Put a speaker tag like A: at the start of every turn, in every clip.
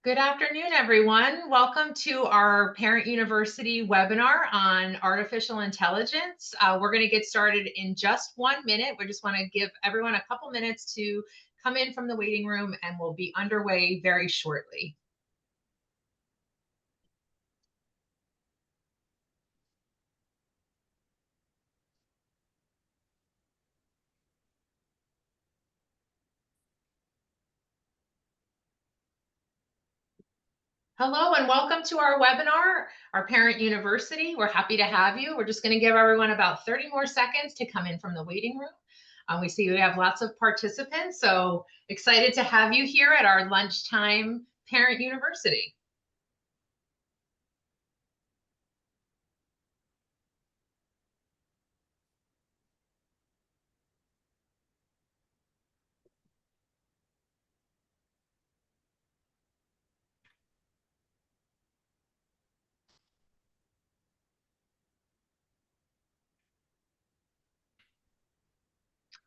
A: Good afternoon, everyone. Welcome to our Parent University webinar on artificial intelligence. We're going to get started in just 1 minute. We just want to give everyone a couple minutes to come in from the waiting room, and we'll be underway very shortly. Hello and welcome to our webinar, our Parent University. We're happy to have you. We're just going to give everyone about 30 more seconds to come in from the waiting room. We see we have lots of participants, so excited to have you here at our lunchtime Parent University.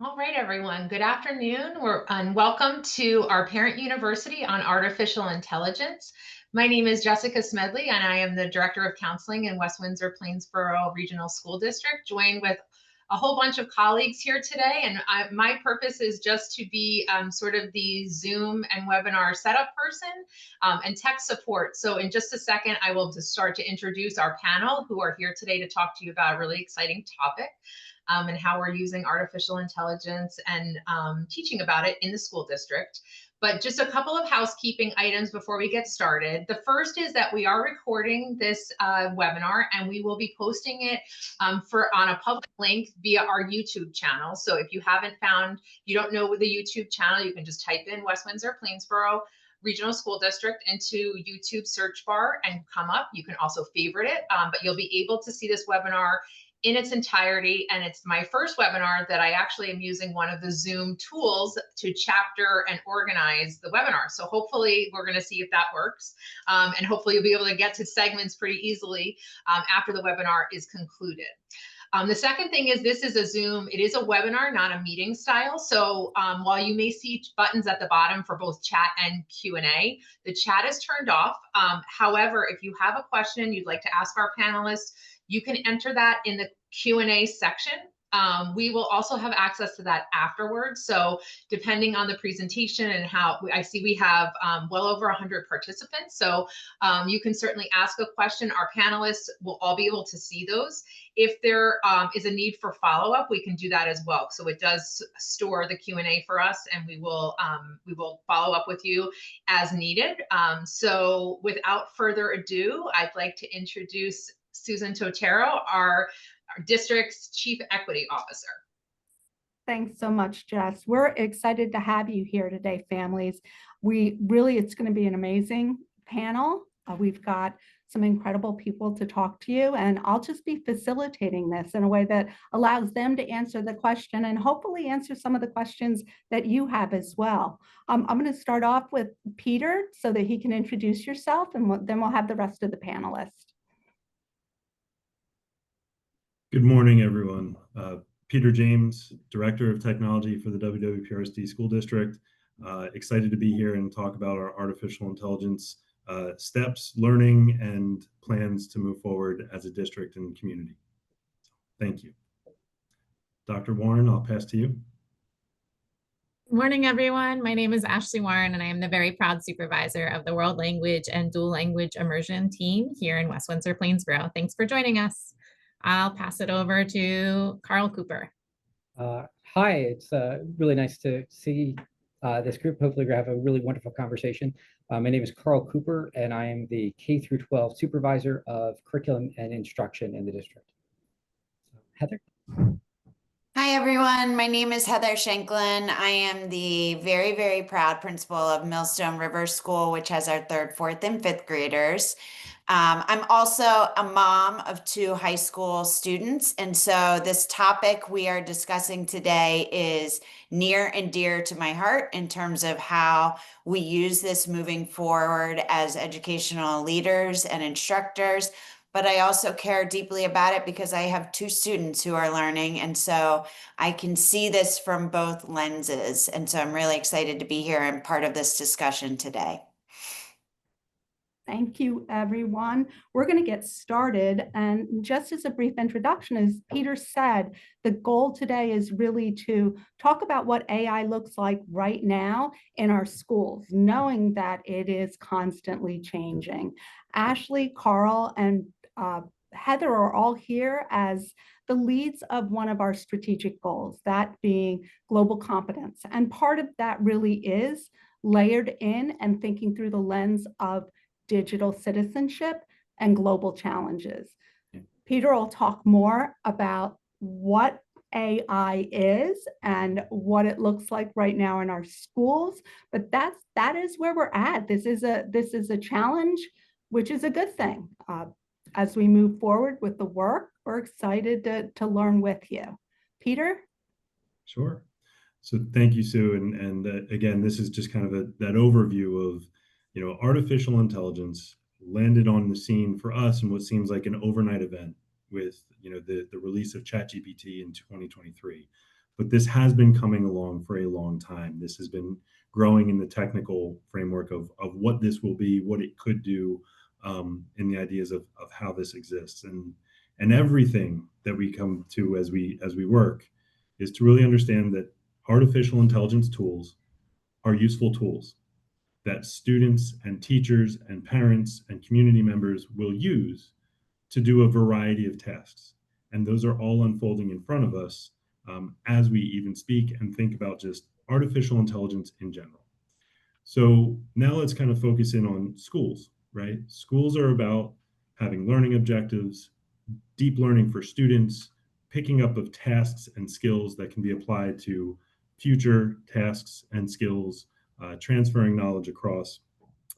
A: All right, everyone. Good afternoon. And welcome to our Parent University on Artificial Intelligence. My name is Jessica Smedley, and I am the Director of Counseling in West Windsor-Plainsboro Regional School District, joined with a whole bunch of colleagues here today. And my purpose is just to be sort of the Zoom and webinar setup person and tech support. So in just a second, I will just start to introduce our panel who are here today to talk to you about a really exciting topic. And how we're using artificial intelligence and teaching about it in the school district. But just a couple of housekeeping items before we get started. The first is that we are recording this webinar, and we will be posting it on a public link via our YouTube channel. So if you don't know the YouTube channel, you can just type in West Windsor-Plainsboro Regional School District into YouTube search bar and come up. You can also favorite it, but you'll be able to see this webinar in its entirety. And it's my first webinar that I actually am using one of the Zoom tools to chapter and organize the webinar. So hopefully we're going to see if that works. And hopefully you'll be able to get to segments pretty easily after the webinar is concluded. The second thing is this is a Zoom, it is a webinar, not a meeting style. So while you may see buttons at the bottom for both chat and Q&A, the chat is turned off. However, if you have a question you'd like to ask our panelists, you can enter that in the Q&A section. We will also have access to that afterwards. So depending on the presentation and how I see we have well over 100 participants. So you can certainly ask a question. Our panelists will all be able to see those. If there is a need for follow-up, we can do that as well. So it does store the Q&A for us, and we will follow up with you as needed. So without further ado, I'd like to introduce Susan Totero, our district's Chief Equity Officer.
B: Thanks so much, Jess. We're excited to have you here today, families. It's going to be an amazing panel. We've got some incredible people to talk to you, and I'll just be facilitating this in a way that allows them to answer the question and hopefully answer some of the questions that you have as well. I'm going to start off with Peter so that he can introduce yourself, and then we'll have the rest of the panelists.
C: Good morning, everyone. Peter James, Director of Technology for the WWPRSD School District. Excited to be here and talk about our artificial intelligence steps, learning, and plans to move forward as a district and community. Thank you. Dr. Warren, I'll pass to you.
D: Good morning, everyone. My name is Ashley Warren, and I am the very proud supervisor of the World Language and Dual Language Immersion team here in West Windsor-Plainsboro. Thanks for joining us. I'll pass it over to Carl Cooper.
E: Hi, it's really nice to see this group. Hopefully we'll have a really wonderful conversation. My name is Carl Cooper, and I am the K-12 supervisor of curriculum and instruction in the district. So, Heather.
F: Hi, everyone. My name is Heather Shanklin. I am the very, very proud principal of Millstone River School, which has our 3rd, 4th, and 5th graders. I'm also a mom of 2 high school students. And so this topic we are discussing today is near and dear to my heart in terms of how we use this moving forward as educational leaders and instructors. But I also care deeply about it because I have 2 students who are learning. And so I can see this from both lenses. And so I'm really excited to be here and part of this discussion today.
B: Thank you, everyone. We're going to get started. And just as a brief introduction, as Peter said, the goal today is really to talk about what AI looks like right now in our schools, knowing that it is constantly changing. Ashley, Carl, and Heather are all here as the leads of one of our strategic goals, that being global competence. And part of that really is layered in and thinking through the lens of digital citizenship and global challenges. Peter will talk more about what AI is and what it looks like right now in our schools, but that is where we're at. This is a challenge, which is a good thing. As we move forward with the work, we're excited to learn with you. Peter?
C: Sure. So thank you, Sue. And again, this is just kind of that overview of, artificial intelligence landed on the scene for us in what seems like an overnight event with, the release of ChatGPT in 2023. But this has been coming along for a long time. This has been growing in the technical framework of what this will be, what it could do, in the ideas of how this exists. And everything that we come to as we work is to really understand that artificial intelligence tools are useful tools that students and teachers and parents and community members will use to do a variety of tasks. And those are all unfolding in front of us as we even speak and think about just artificial intelligence in general. So now let's kind of focus in on schools, right? Schools are about having learning objectives, deep learning for students, picking up of tasks and skills that can be applied to future tasks and skills, transferring knowledge across.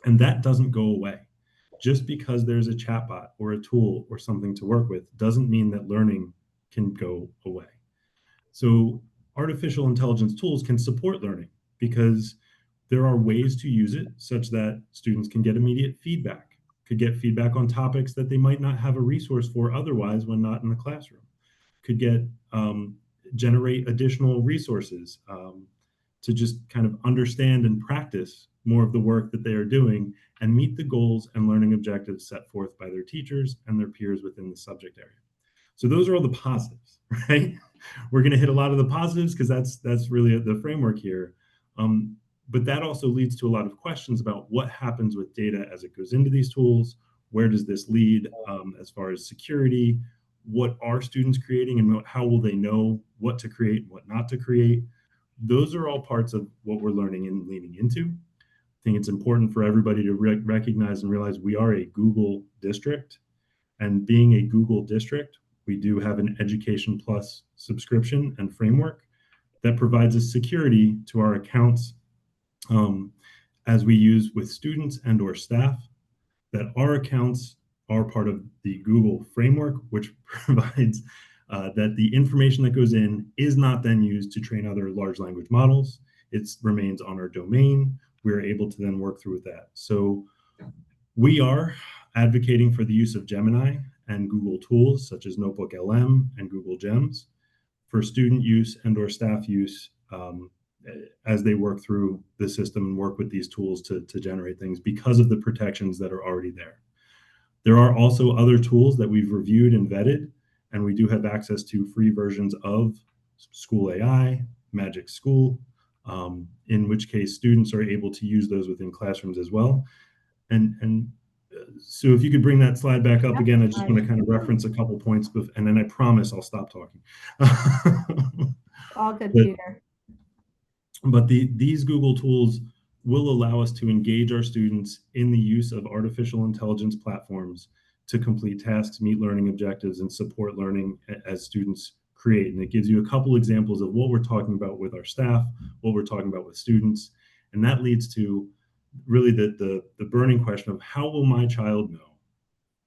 C: And that doesn't go away. Just because there's a chatbot or a tool or something to work with doesn't mean that learning can go away. So artificial intelligence tools can support learning because there are ways to use it such that students can get immediate feedback, could get feedback on topics that they might not have a resource for otherwise when not in the classroom, could get generate additional resources to just kind of understand and practice more of the work that they are doing and meet the goals and learning objectives set forth by their teachers and their peers within the subject area. So those are all the positives, right? We're going to hit a lot of the positives because that's really the framework here. But that also leads to a lot of questions about what happens with data as it goes into these tools. Where does this lead as far as security? What are students creating and how will they know what to create and what not to create? Those are all parts of what we're learning and leaning into. I think it's important for everybody to recognize and realize we are a Google district. And being a Google district, we do have an Education Plus subscription and framework that provides us security to our accounts as we use with students and or staff, that our accounts are part of the Google framework, which provides that the information that goes in is not then used to train other large language models. It remains on our domain. We're able to then work through with that. So we are advocating for the use of Gemini and Google tools such as Notebook LM and Google Gems for student use and or staff use as they work through the system and work with these tools to generate things because of the protections that are already there. There are also other tools that we've reviewed and vetted, and we do have access to free versions of School AI, Magic School, in which case students are able to use those within classrooms as well. And so if you could bring that slide back up again, I just want to kind of reference a couple points, and then I promise I'll stop talking.
B: All good, Peter.
C: But these Google tools will allow us to engage our students in the use of artificial intelligence platforms to complete tasks, meet learning objectives, and support learning as students create. And it gives you a couple examples of what we're talking about with our staff, what we're talking about with students. And that leads to really the burning question of how will my child know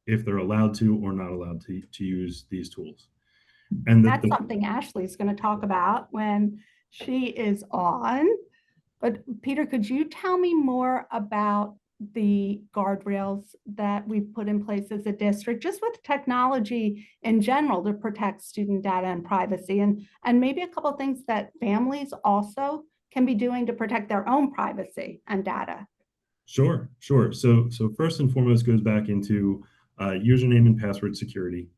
C: if they're allowed to or not allowed to use these tools?
B: And that's something Ashley's going to talk about when she is on. But Peter, could you tell me more about the guardrails that we've put in place as a district, just with technology in general to protect student data and privacy, and maybe a couple of things that families also can be doing to protect their own privacy and data?
C: Sure. So first and foremost goes back into username and password security.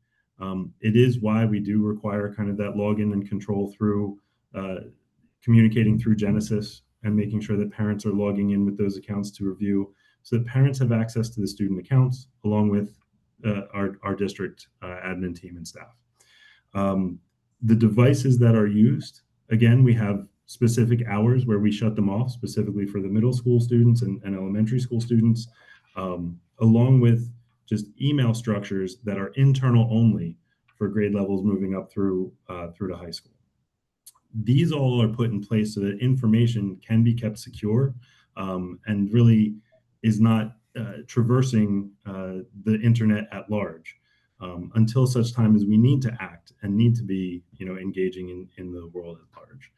C: It is why we do require kind of that login and control through communicating through Genesis and making sure that parents are logging in with those accounts to review, so that parents have access to the student accounts along with our district admin team and staff. The devices that are used, again, we have specific hours where we shut them off specifically for the middle school students and elementary school students, along with just email structures that are internal only for grade levels moving up through to high school. These all are put in place so that information can be kept secure and really is not traversing the internet at large until such time as we need to act and need to be, engaging in the world at large.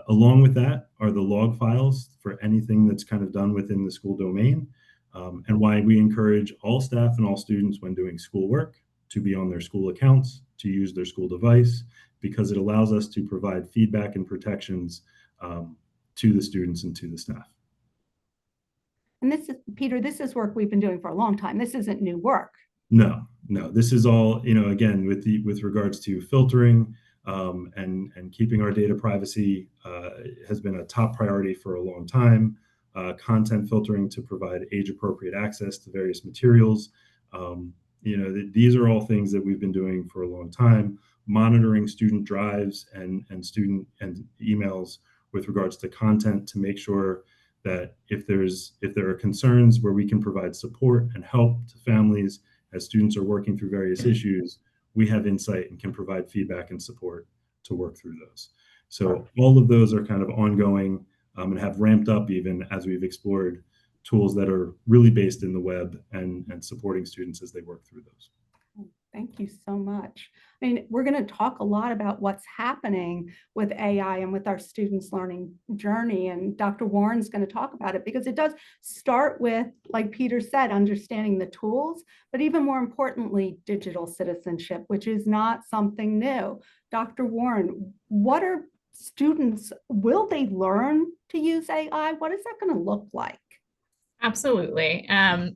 C: Along with that are the log files for anything that's kind of done within the school domain, and why we encourage all staff and all students when doing schoolwork to be on their school accounts, to use their school device, because it allows us to provide feedback and protections to the students and to the staff.
B: And this is, Peter, this is work we've been doing for a long time. This isn't new work.
C: No, this is all, again, with regards to filtering and keeping our data privacy has been a top priority for a long time. Content filtering to provide age-appropriate access to various materials. These are all things that we've been doing for a long time. Monitoring student drives and student and emails with regards to content to make sure that if there are concerns where we can provide support and help to families as students are working through various issues, we have insight and can provide feedback and support to work through those. So all of those are kind of ongoing and have ramped up even as we've explored tools that are really based in the web and supporting students as they work through those.
B: Thank you so much. I mean, we're going to talk a lot about what's happening with AI and with our students' learning journey. And Dr. Warren's going to talk about it because it does start with, like Peter said, understanding the tools, but even more importantly, digital citizenship, which is not something new. Dr. Warren, what are students, will they learn to use AI? What is that going to look like?
D: Absolutely.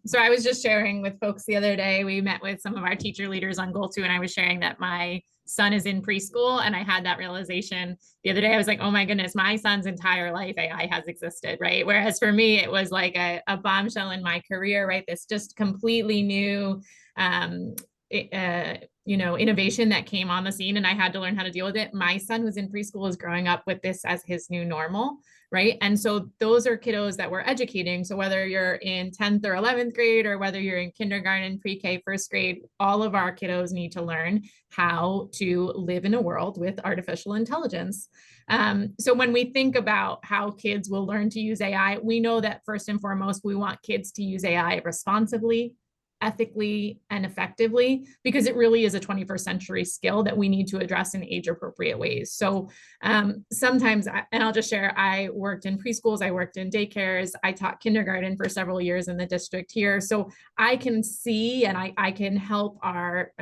D: So I was just sharing with folks the other day, we met with some of our teacher leaders on Goal 2, and I was sharing that my son is in preschool, and I had that realization the other day. I was like, oh my goodness, my son's entire life AI has existed, right? Whereas for me, it was like a bombshell in my career, right? This just completely new innovation that came on the scene, and I had to learn how to deal with it. My son who's in preschool is growing up with this as his new normal, right? And so those are kiddos that we're educating. So whether you're in 10th or 11th grade, or whether you're in kindergarten, pre-K, first grade, all of our kiddos need to learn how to live in a world with artificial intelligence. So when we think about how kids will learn to use AI, we know that first and foremost, we want kids to use AI responsibly, ethically, and effectively, because it really is a 21st century skill that we need to address in age appropriate ways. So sometimes, and I'll just share, I worked in preschools, I worked in daycares, I taught kindergarten for several years in the district here. So I can see, and I can help our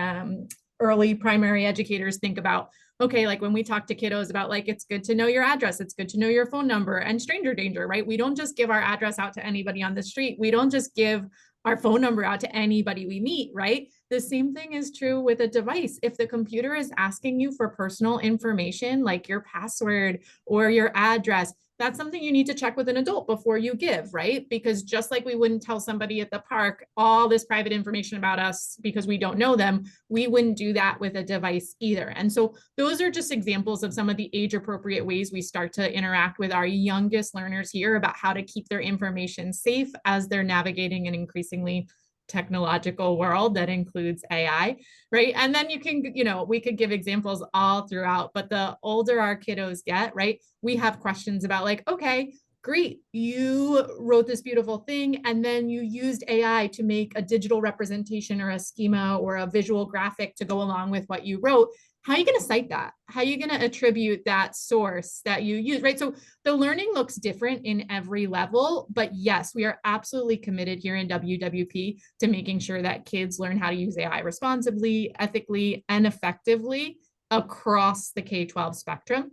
D: early primary educators think about, okay, like when we talk to kiddos about like, it's good to know your address, it's good to know your phone number, and stranger danger, right? We don't just give our address out to anybody on the street. We don't just give our phone number out to anybody we meet, right? The same thing is true with a device. If the computer is asking you for personal information, like your password or your address, that's something you need to check with an adult before you give, right? Because just like we wouldn't tell somebody at the park all this private information about us because we don't know them, we wouldn't do that with a device either. And so those are just examples of some of the age appropriate ways we start to interact with our youngest learners here about how to keep their information safe as they're navigating an increasingly technological world that includes AI, right? And then you can, we could give examples all throughout, but the older our kiddos get, right, we have questions about like, okay, great, you wrote this beautiful thing, and then you used AI to make a digital representation or a schema or a visual graphic to go along with what you wrote. How are you going to cite that? How are you going to attribute that source that you use, right? So the learning looks different in every level, but yes, we are absolutely committed here in WWP to making sure that kids learn how to use AI responsibly, ethically, and effectively across the K-12 spectrum.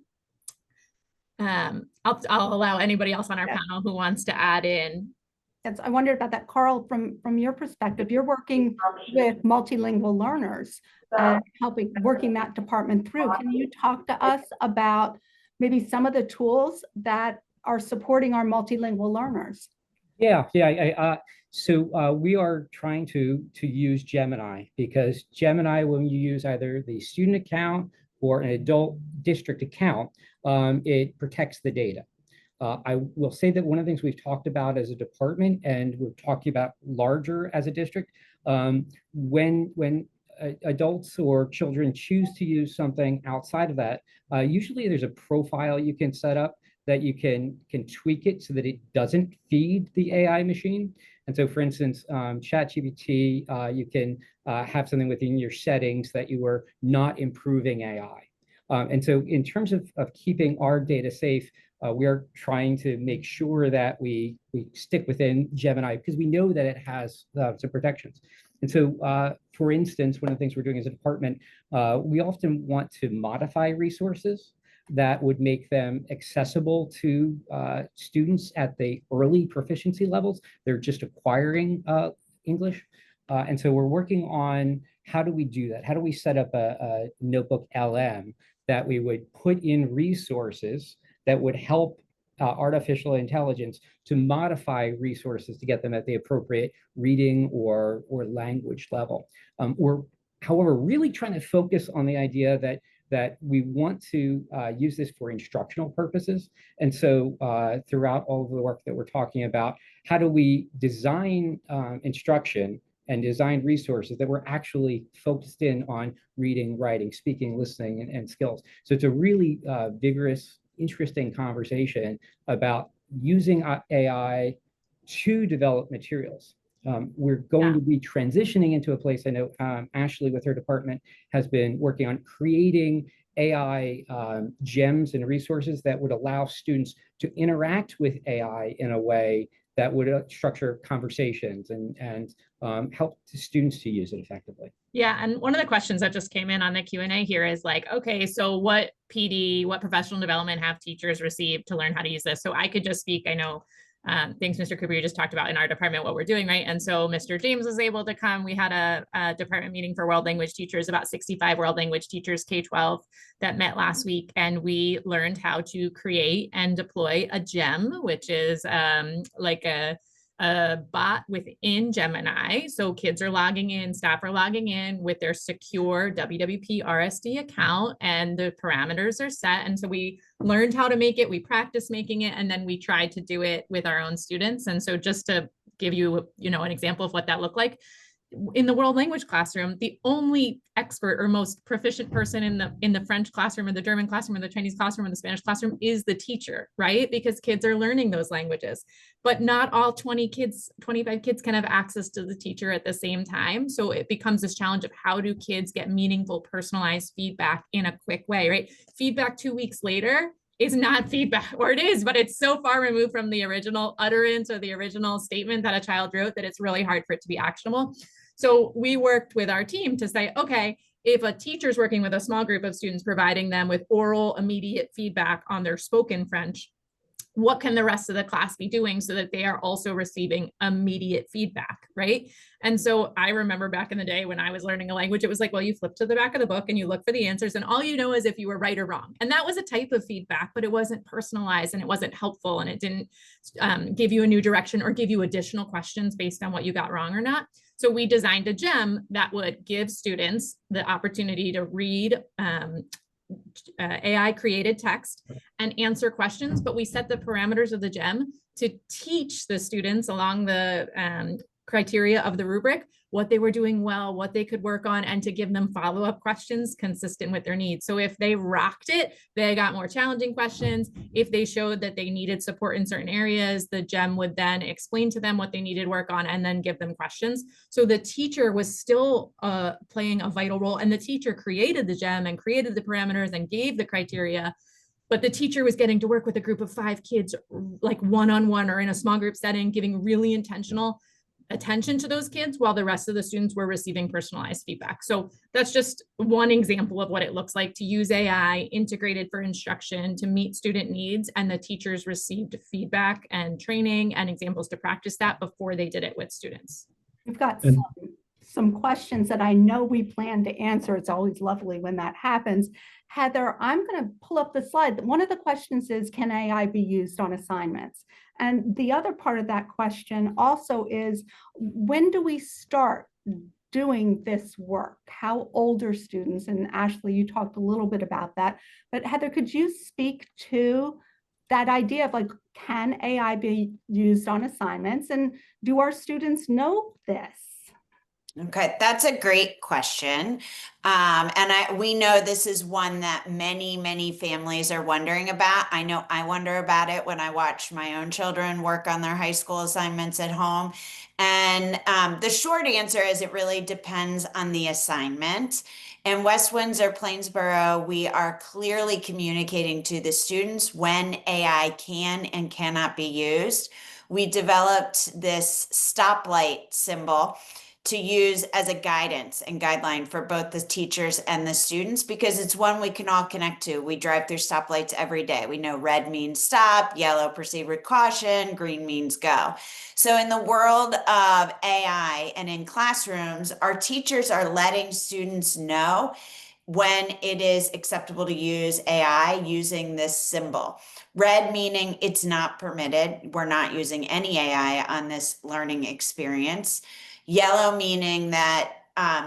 D: I'll allow anybody else on our panel who wants to add in
B: I wondered about that, Carl, from your perspective. You're working with multilingual learners and working that department through. Can you talk to us about maybe some of the tools that are supporting our multilingual learners?
E: Yeah. So we are trying to use Gemini, because Gemini, when you use either the student account or an adult district account, it protects the data. I will say that one of the things we've talked about as a department, and we're talking about larger as a district, when adults or children choose to use something outside of that, usually there's a profile you can set up that you can tweak it so that it doesn't feed the AI machine. And so, for instance, ChatGPT, you can have something within your settings that you are not improving AI. And so in terms of keeping our data safe, we are trying to make sure that we stick within Gemini, because we know that it has some protections. And so, for instance, one of the things we're doing as a department, we often want to modify resources that would make them accessible to students at the early proficiency levels. They're just acquiring English. And so we're working on how do we do that? How do we set up a notebook LM that we would put in resources that would help artificial intelligence to modify resources to get them at the appropriate reading or language level. We're, however, really trying to focus on the idea that we want to use this for instructional purposes. And so throughout all of the work that we're talking about, how do we design instruction and design resources that were actually focused in on reading, writing, speaking, listening, and skills. So it's a really vigorous, interesting conversation about using AI to develop materials. We're going to be transitioning into a place, I know Ashley with her department has been working on creating AI gems and resources that would allow students to interact with AI in a way that would structure conversations and help the students to use it effectively.
D: Yeah, and one of the questions that just came in on the Q&A here is like, okay, so what professional development have teachers received to learn how to use this? So I could just speak, I know things Mr. Cooper, you just talked about in our department, what we're doing, right? And so Mr. James was able to come. We had a department meeting for world language teachers, about 65 world language teachers, K-12, that met last week. And we learned how to create and deploy a gem, which is like a bot within Gemini. So kids are logging in, staff are logging in with their secure WWP RSD account, and the parameters are set. And so we learned how to make it, we practiced making it, and then we tried to do it with our own students. And so just to give you, an example of what that looked like, in the world language classroom, the only expert or most proficient person in the French classroom or the German classroom or the Chinese classroom or the Spanish classroom is the teacher, right? Because kids are learning those languages, but not all 25 kids can have access to the teacher at the same time. So it becomes this challenge of how do kids get meaningful, personalized feedback in a quick way, right? Feedback 2 weeks later is not feedback, or it is, but it's so far removed from the original utterance or the original statement that a child wrote that it's really hard for it to be actionable. So we worked with our team to say, okay, if a teacher's working with a small group of students, providing them with oral immediate feedback on their spoken French, what can the rest of the class be doing so that they are also receiving immediate feedback, right? And so I remember back in the day when I was learning a language, it was like, well, you flip to the back of the book and you look for the answers, and all you know is if you were right or wrong. And that was a type of feedback, but it wasn't personalized and it wasn't helpful, and it didn't give you a new direction or give you additional questions based on what you got wrong or not. So we designed a gem that would give students the opportunity to read AI created text and answer questions, but we set the parameters of the gem to teach the students along the criteria of the rubric what they were doing well, what they could work on, and to give them follow-up questions consistent with their needs. So if they rocked it, they got more challenging questions. If they showed that they needed support in certain areas, the gem would then explain to them what they needed work on and then give them questions. So the teacher was still playing a vital role, and the teacher created the gem and created the parameters and gave the criteria, but the teacher was getting to work with a group of 5 kids, like one-on-one or in a small group setting, giving really intentional attention to those kids while the rest of the students were receiving personalized feedback. So that's just one example of what it looks like to use AI integrated for instruction to meet student needs, and the teachers received feedback and training and examples to practice that before they did it with students.
B: We've got
C: And-
B: some questions that I know we plan to answer. It's always lovely when that happens. Heather, I'm going to pull up the slide. One of the questions is, can AI be used on assignments? And the other part of that question also is, when do we start doing this work? How old are students? And Ashley, you talked a little bit about that. But Heather, could you speak to that idea of like, can AI be used on assignments? And do our students know this?
F: Okay, that's a great question. And we know this is one that many families are wondering about. I know I wonder about it when I watch my own children work on their high school assignments at home. And the short answer is it really depends on the assignment. In West Windsor, Plainsboro, we are clearly communicating to the students when AI can and cannot be used. We developed this stoplight symbol to use as a guidance and guideline for both the teachers and the students, because it's one we can all connect to. We drive through stoplights every day. We know red means stop, yellow proceed with caution, green means go. So in the world of AI and in classrooms, our teachers are letting students know when it is acceptable to use AI using this symbol. Red meaning it's not permitted. We're not using any AI on this learning experience. Yellow meaning that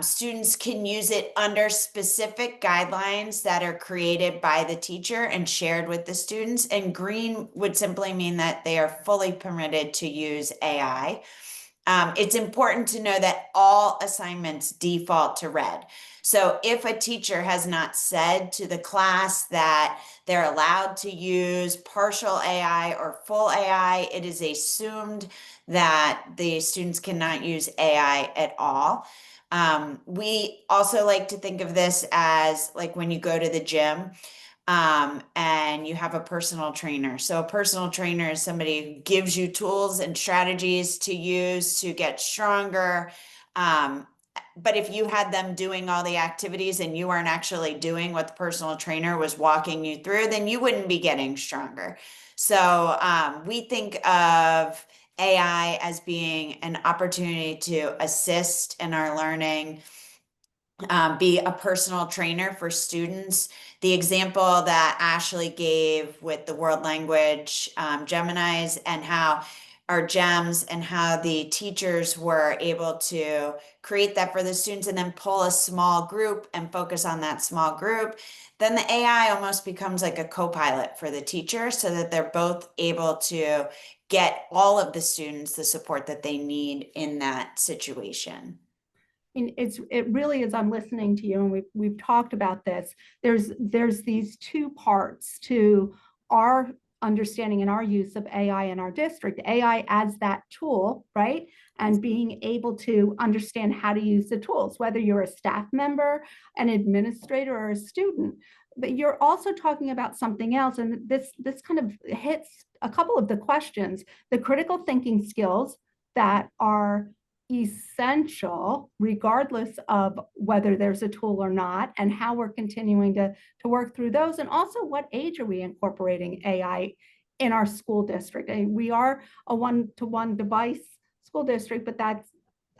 F: students can use it under specific guidelines that are created by the teacher and shared with the students. And green would simply mean that they are fully permitted to use AI. It's important to know that all assignments default to red. So if a teacher has not said to the class that they're allowed to use partial AI or full AI, it is assumed that the students cannot use AI at all. We also like to think of this as like when you go to the gym and you have a personal trainer. So a personal trainer is somebody who gives you tools and strategies to use to get stronger. But if you had them doing all the activities and you weren't actually doing what the personal trainer was walking you through, then you wouldn't be getting stronger. So we think of AI as being an opportunity to assist in our learning, be a personal trainer for students. The example that Ashley gave with the world language Geminis and how our gems and how the teachers were able to create that for the students and then pull a small group and focus on that small group, then the AI almost becomes like a co-pilot for the teacher so that they're both able to get all of the students the support that they need in that situation.
B: I mean, it really is. I'm listening to you, and we've talked about this. There's these two parts to our understanding and our use of AI in our district. AI as that tool, right? And being able to understand how to use the tools, whether you're a staff member, an administrator, or a student. But you're also talking about something else, and this kind of hits a couple of the questions, the critical thinking skills that are essential regardless of whether there's a tool or not, and how we're continuing to work through those. And also, what age are we incorporating AI in our school district? And we are a one-to-one device school district, but that's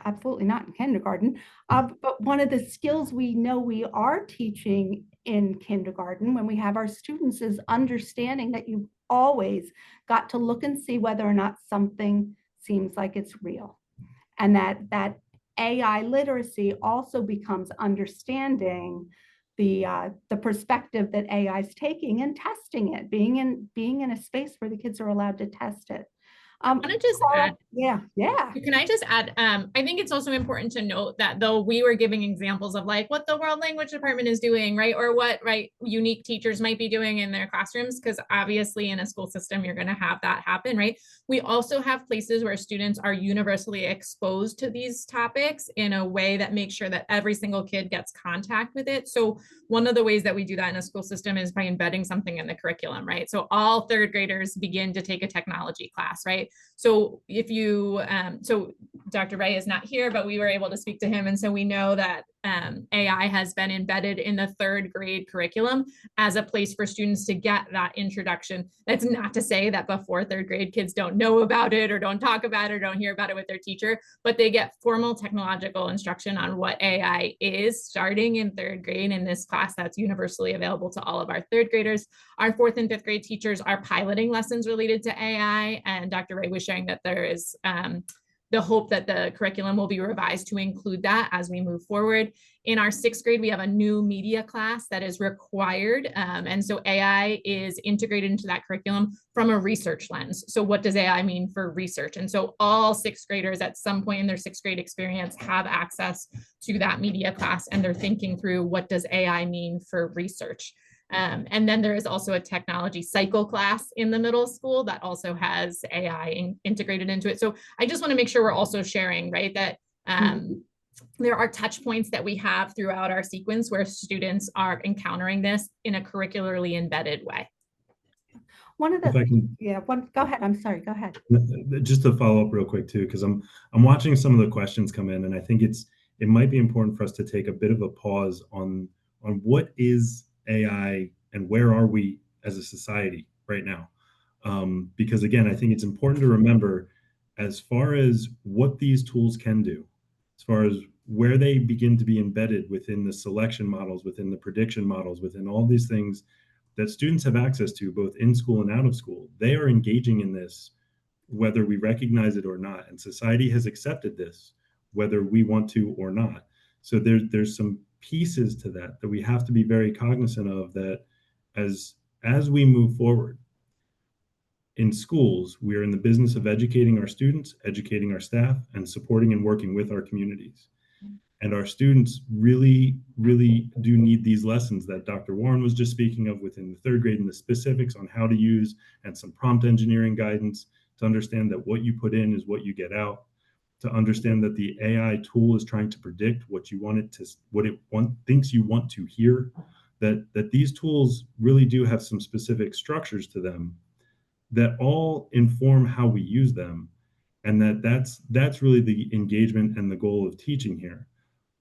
B: absolutely not in kindergarten. But one of the skills we know we are teaching in kindergarten when we have our students is understanding that you've always got to look and see whether or not something seems like it's real. And that AI literacy also becomes understanding the perspective that AI is taking and testing it, being in a space where the kids are allowed to test it.
D: Can I just add?
B: Yeah.
D: Can I just add? I think it's also important to note that though we were giving examples of like what the world language department is doing, right? Or what, right, unique teachers might be doing in their classrooms, because obviously in a school system, you're going to have that happen, right? We also have places where students are universally exposed to these topics in a way that makes sure that every single kid gets contact with it. So one of the ways that we do that in a school system is by embedding something in the curriculum, right? So all third graders begin to take a technology class, right? So if you, so Dr. Ray is not here, but we were able to speak to him. And so we know that AI has been embedded in the 3rd grade curriculum as a place for students to get that introduction. That's not to say that before 3rd grade kids don't know about it or don't talk about it or don't hear about it with their teacher, but they get formal technological instruction on what AI is starting in 3rd grade in this class that's universally available to all of our 3rd graders. Our 4th and 5th grade teachers are piloting lessons related to AI, and Dr. Ray was sharing that there is the hope that the curriculum will be revised to include that as we move forward. In our 6th grade, we have a new media class that is required. And so AI is integrated into that curriculum from a research lens. So what does AI mean for research? And so all 6th graders at some point in their 6th grade experience have access to that media class, and they're thinking through, what does AI mean for research? And then there is also a technology cycle class in the middle school that also has AI integrated into it. So I just want to make sure we're also sharing, right, that there are touch points that we have throughout our sequence where students are encountering this in a curricularly embedded way.
B: One of the,
C: If I can,
B: go ahead. I'm sorry, go ahead.
C: just to follow up real quick too, because I'm watching some of the questions come in, and I think it might be important for us to take a bit of a pause on what is AI and where are we as a society right now. Because again, I think it's important to remember, as far as what these tools can do, as far as where they begin to be embedded within the selection models, within the prediction models, within all these things that students have access to both in school and out of school, they are engaging in this whether we recognize it or not. And society has accepted this, whether we want to or not. So there's some pieces to that we have to be very cognizant of, that as we move forward in schools, we are in the business of educating our students, educating our staff, and supporting and working with our communities. And our students really, really do need these lessons that Dr. Warren was just speaking of within the 3rd grade, and the specifics on how to use, and some prompt engineering guidance to understand that what you put in is what you get out, to understand that the AI tool is trying to predict what you want it to, what it thinks you want to hear, that these tools really do have some specific structures to them that all inform how we use them. And that's really the engagement and the goal of teaching here.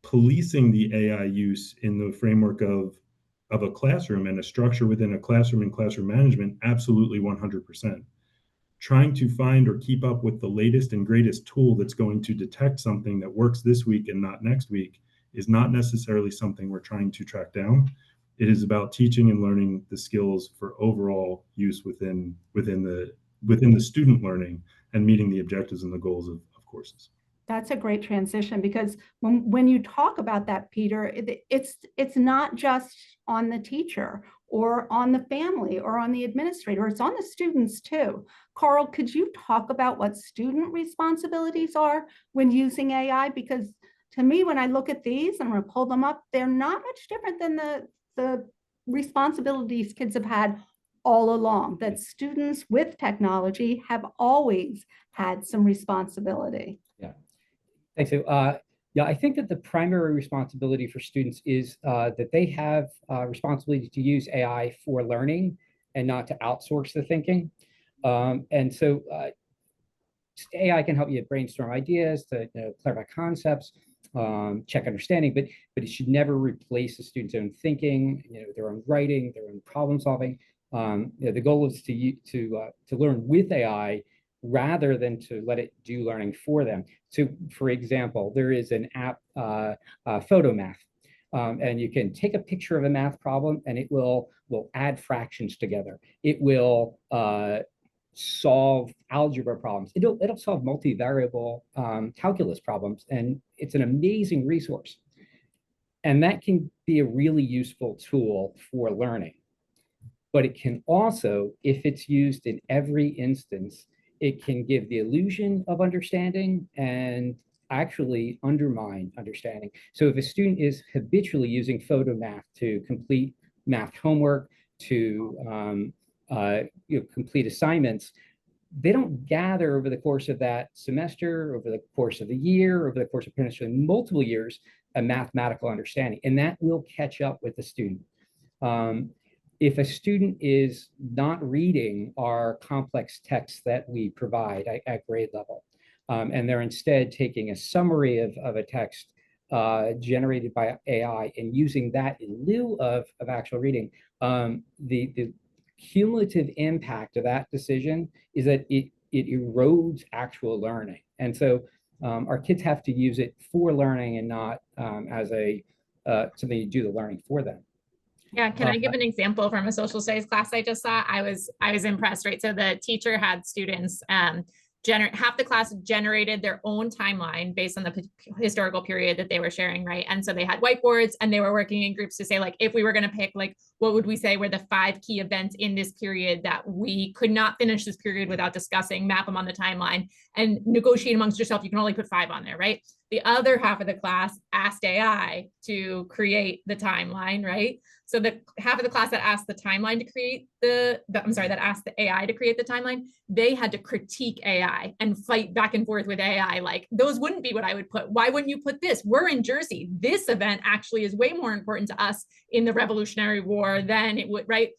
C: Policing the AI use in the framework of a classroom and a structure within a classroom and classroom management, absolutely 100%. Trying to find or keep up with the latest and greatest tool that's going to detect something that works this week and not next week is not necessarily something we're trying to track down. It is about teaching and learning the skills for overall use within the student learning and meeting the objectives and the goals of courses.
B: That's a great transition, because when you talk about that, Peter, it's not just on the teacher or on the family or on the administrator, it's on the students too. Carl, could you talk about what student responsibilities are when using AI? Because to me, when I look at these, and I'm going to pull them up, they're not much different than the responsibilities kids have had all along, that students with technology have always had some responsibility.
E: Thanks. So, yeah, I think that the primary responsibility for students is that they have responsibility to use AI for learning and not to outsource the thinking. And so AI can help you brainstorm ideas, to clarify concepts, check understanding, but it should never replace the student's own thinking, their own writing, their own problem solving. The goal is to learn with AI rather than to let it do learning for them. So, for example, there is an app, PhotoMath, and you can take a picture of a math problem, and it will add fractions together. It will solve algebra problems. It'll solve multivariable calculus problems, and it's an amazing resource. And that can be a really useful tool for learning. But it can also, if it's used in every instance, it can give the illusion of understanding and actually undermine understanding. So if a student is habitually using PhotoMath to complete math homework, to complete assignments, they don't gather over the course of that semester, over the course of the year, over the course of potentially multiple years, a mathematical understanding, and that will catch up with the student. if a student is not reading our complex texts that we provide at grade level, and they're instead taking a summary of a text generated by AI and using that in lieu of actual reading, the cumulative impact of that decision is that it erodes actual learning. And so our kids have to use it for learning and not as a something to do the learning for them.
D: Yeah, can I give an example from a social studies class I just saw? I was impressed, right? So the teacher had students half the class generated their own timeline based on the historical period that they were sharing, right? And so they had whiteboards and they were working in groups to say, like, if we were going to pick, like, what would we say were the 5 key events in this period that we could not finish this period without discussing, map them on the timeline and negotiate amongst yourself. You can only put 5 on there, right? The other half of the class asked AI to create the timeline, right? So the half of the class that asked the timeline to create that asked the AI to create the timeline, they had to critique AI and fight back and forth with AI. Like, those wouldn't be what I would put. Why wouldn't you put this? We're in Jersey. This event actually is way more important to us in the Revolutionary War than it would, right?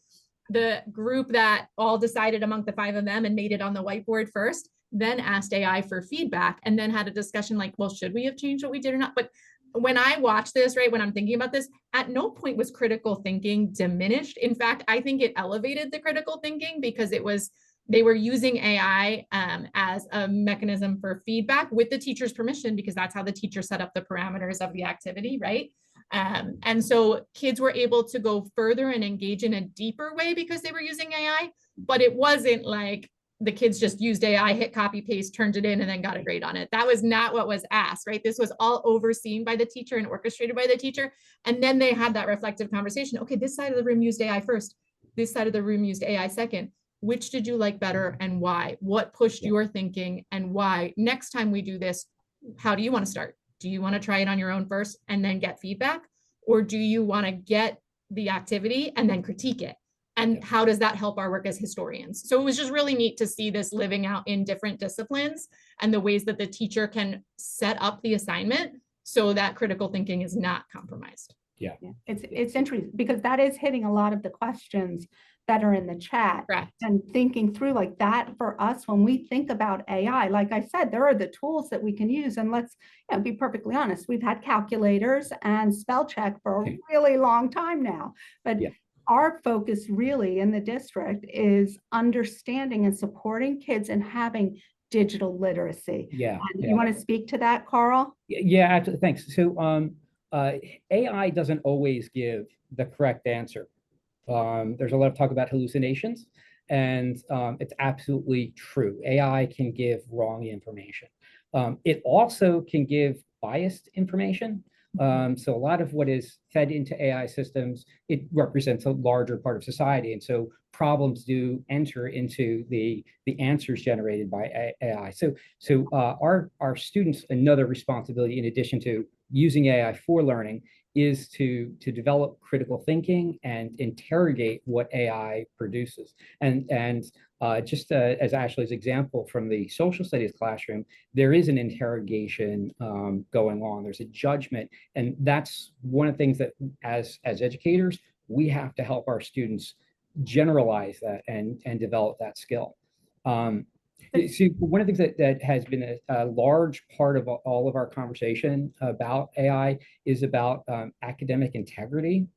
D: The group that all decided among the 5 of them and made it on the whiteboard first, then asked AI for feedback and then had a discussion like, well, should we have changed what we did or not? But when I watch this, right, when I'm thinking about this, at no point was critical thinking diminished. In fact, I think it elevated the critical thinking because they were using AI as a mechanism for feedback with the teacher's permission, because that's how the teacher set up the parameters of the activity, right? And so kids were able to go further and engage in a deeper way because they were using AI, but it wasn't like the kids just used AI, hit copy paste, turned it in, and then got a grade on it. That was not what was asked, right? This was all overseen by the teacher and orchestrated by the teacher. And then they had that reflective conversation. Okay, this side of the room used AI first. This side of the room used AI second. Which did you like better and why? What pushed your thinking and why? Next time we do this, how do you want to start? Do you want to try it on your own first and then get feedback? Or do you want to get the activity and then critique it? And how does that help our work as historians? So it was just really neat to see this living out in different disciplines and the ways that the teacher can set up the assignment so that critical thinking is not compromised.
B: Yeah. It's interesting because that is hitting a lot of the questions that are in the chat.
D: Correct.
B: And thinking through like that for us, when we think about AI, like I said, there are the tools that we can use. And let's be perfectly honest, we've had calculators and spell check for a really long time now. But our focus really in the district is understanding and supporting kids and having digital literacy. You want to speak to that, Carl?
E: Yeah, absolutely. Thanks. So AI doesn't always give the correct answer. There's a lot of talk about hallucinations, and it's absolutely true. AI can give wrong information. It also can give biased information. So a lot of what is fed into AI systems, it represents a larger part of society. And so problems do enter into the answers generated by AI. So our students, another responsibility in addition to using AI for learning is to develop critical thinking and interrogate what AI produces. And just as Ashley's example from the social studies classroom, there is an interrogation going on. There's a judgment, and that's one of the things that as educators, we have to help our students generalize that and develop that skill. So one of the things that has been a large part of all of our conversation about AI is about academic integrity.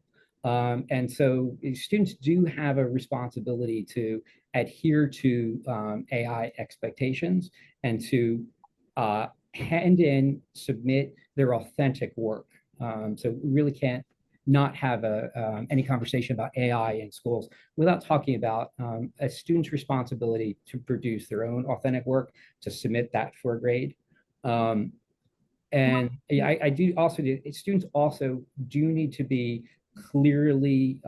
E: And so students do have a responsibility to adhere to AI expectations and to hand in, submit their authentic work. So we really can't not have any conversation about AI in schools without talking about a student's responsibility to produce their own authentic work, to submit that for a grade. And I do also, students also do need to be clearly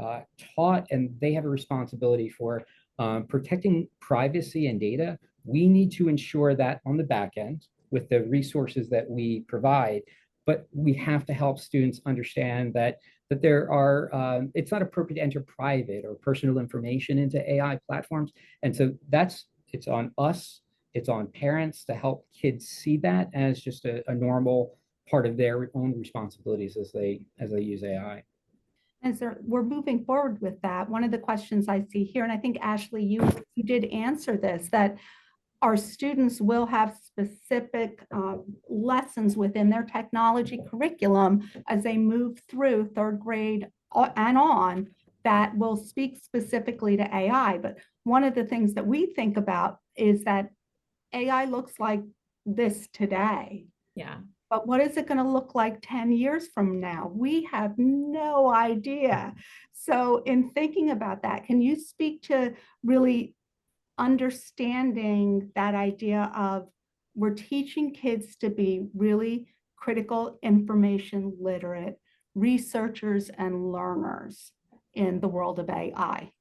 E: taught, and they have a responsibility for protecting privacy and data. We need to ensure that on the back end with the resources that we provide, but we have to help students understand that there are, it's not appropriate to enter private or personal information into AI platforms. And so it's on us, it's on parents to help kids see that as just a normal part of their own responsibilities as they use AI.
B: We're moving forward with that. One of the questions I see here, and I think Ashley, you did answer this, that our students will have specific lessons within their technology curriculum as they move through third grade and on that will speak specifically to AI. But one of the things that we think about is that AI looks like this today.
D: Yeah.
B: But what is it going to look like 10 years from now? We have no idea. So in thinking about that, can you speak to really understanding that idea of we're teaching kids to be really critical information literate researchers and learners in the world of AI?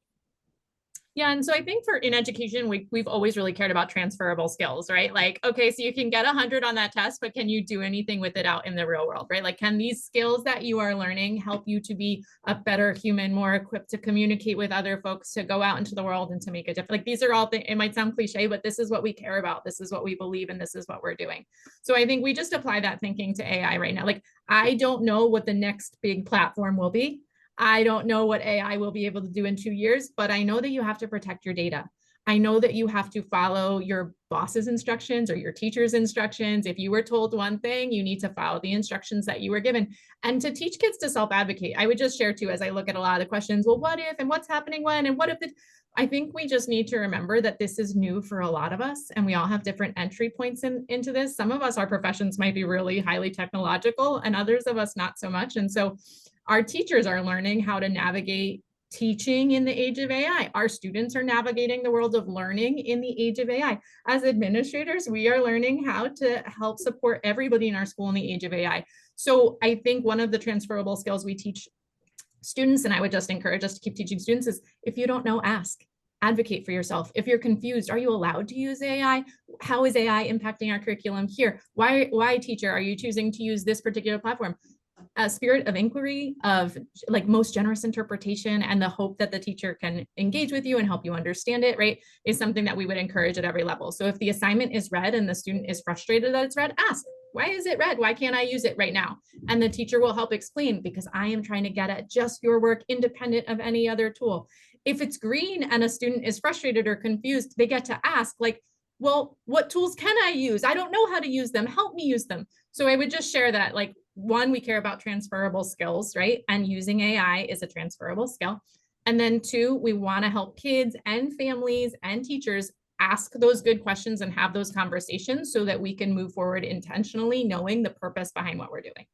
D: Yeah, and so I think in education, we've always really cared about transferable skills, right? Like, okay, so you can get 100 on that test, but can you do anything with it out in the real world, right? Like, can these skills that you are learning help you to be a better human, more equipped to communicate with other folks, to go out into the world and to make a difference? Like, these are all things, it might sound cliche, but this is what we care about. This is what we believe, and this is what we're doing. So I think we just apply that thinking to AI right now. Like, I don't know what the next big platform will be. I don't know what AI will be able to do in 2 years, but I know that you have to protect your data. I know that you have to follow your boss's instructions or your teacher's instructions. If you were told one thing, you need to follow the instructions that you were given. And to teach kids to self-advocate, I would just share too, as I look at a lot of the questions, well, what if, and what's happening when, and what if I think we just need to remember that this is new for a lot of us, and we all have different entry points into this. Some of us, our professions might be really highly technological, and others of us not so much. And so our teachers are learning how to navigate teaching in the age of AI. Our students are navigating the world of learning in the age of AI. As administrators, we are learning how to help support everybody in our school in the age of AI. So I think one of the transferable skills we teach students, and I would just encourage us to keep teaching students, is if you don't know, ask. Advocate for yourself. If you're confused, are you allowed to use AI? How is AI impacting our curriculum here? Why teacher, are you choosing to use this particular platform? A spirit of inquiry, of like most generous interpretation, and the hope that the teacher can engage with you and help you understand it, right, is something that we would encourage at every level. So if the assignment is red and the student is frustrated that it's red, ask, why is it red? Why can't I use it right now? And the teacher will help explain, because I am trying to get at just your work independent of any other tool. If it's green and a student is frustrated or confused, they get to ask, like, well, what tools can I use? I don't know how to use them. Help me use them. So I would just share that, like, one, we care about transferable skills, right? And using AI is a transferable skill. And then two, we want to help kids and families and teachers ask those good questions and have those conversations so that we can move forward intentionally, knowing the purpose behind what we're doing.